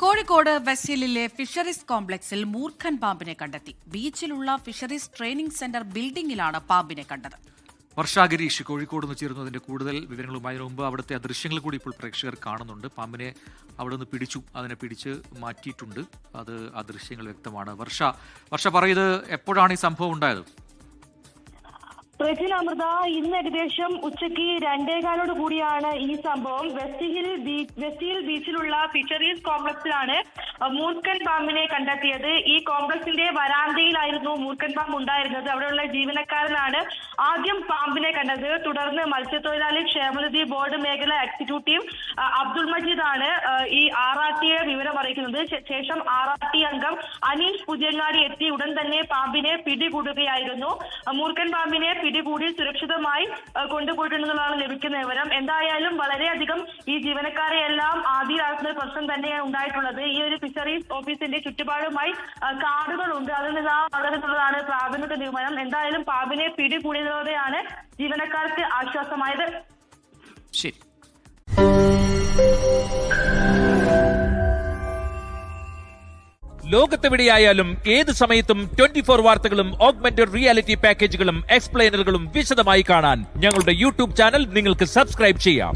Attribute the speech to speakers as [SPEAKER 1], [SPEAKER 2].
[SPEAKER 1] Kozhikode വെസ്റ്റിലിലെ fisheries കോംപ്ലക്സിൽ മൂർഖൻ പാമ്പിനെ കണ്ടെത്തി. ബീച്ചിലുള്ള ഫിഷറീസ് ട്രെയിനിംഗ് സെന്റർ ബിൽഡിംഗിലാണ് പാമ്പിനെ കണ്ടത്.
[SPEAKER 2] വർഷ ഗിരീഷ് കോഴിക്കോട് നിന്ന് ചേരുന്നതിന്റെ കൂടുതൽ വിവരങ്ങളുമായി മുമ്പ് അവിടുത്തെ ദൃശ്യങ്ങൾ കൂടി ഇപ്പോൾ പ്രേക്ഷകർ കാണുന്നുണ്ട്. പാമ്പിനെ അവിടെ നിന്ന് പിടിച്ചു, അതിനെ പിടിച്ച് മാറ്റിയിട്ടുണ്ട്. അത് ആ ദൃശ്യങ്ങൾ വ്യക്തമാണ്. വർഷ പറയുന്നത് എപ്പോഴാണ് ഈ സംഭവം ഉണ്ടായത്?
[SPEAKER 3] അമൃത, ഇന്ന് ഏകദേശം ഉച്ചയ്ക്ക് 2:15 കൂടിയാണ് ഈ സംഭവം. വെസ്റ്റ് ഹിൽ ബീച്ചിലുള്ള ഫിഷറീസ് കോംപ്ലക്സിലാണ് മൂർഖൻ പാമ്പിനെ കണ്ടെത്തിയത്. ഈ കോംപ്ലക്സിന്റെ വരാന്തയിലായിരുന്നു മൂർഖൻ പാമ്പ് ഉണ്ടായിരുന്നത്. അവിടെയുള്ള ജീവനക്കാരനാണ് ആദ്യം പാമ്പിനെ കണ്ടത്. തുടർന്ന് മത്സ്യത്തൊഴിലാളി ക്ഷേമനിധി ബോർഡ് മേഖല എക്സിക്യൂട്ടീവ് അബ്ദുൾ മജീദ് ആണ് ഈ RRT വിവരം അറിയിക്കുന്നത്. ശേഷം RRT അംഗം അനീഷ് പുതിയങ്ങാടി എത്തി ഉടൻ തന്നെ പാമ്പിനെ പിടികൂടുകയായിരുന്നു. മൂർഖൻ പാമ്പിനെ പിടികൂടി സുരക്ഷിതമായി കൊണ്ടുപോയിട്ടുണ്ടെന്നുള്ളതാണ് ലഭിക്കുന്ന വിവരം. എന്തായാലും വളരെയധികം ഈ ജീവനക്കാരെ എല്ലാം ആദ്യമാക്കുന്ന പ്രശ്നം തന്നെയാണ് ഉണ്ടായിട്ടുള്ളത്. ഈ ഒരു ഫിഷറീസ് ഓഫീസിന്റെ ചുറ്റുപാടുമായി കാടുകളുണ്ട്. അതിൽ നിന്ന് വളരുന്നതാണ് പ്രാഥമിക നിഗമനം. എന്തായാലും പാമ്പിനെ പിടികൂടിയതോടെയാണ് ജീവനക്കാർക്ക് ആശ്വാസമായത്.
[SPEAKER 2] ശരി.
[SPEAKER 4] ലോകത്തെവിടെയായാലും ഏത് സമയത്തും 24 വാർത്തകളും ഓഗ്മെന്റഡ് റിയാലിറ്റി പാക്കേജുകളും എക്സ്പ്ലെയിനറുകളും വിശദമായി കാണാൻ ഞങ്ങളുടെ യൂട്യൂബ് ചാനൽ നിങ്ങൾക്ക് സബ്സ്ക്രൈബ് ചെയ്യാം.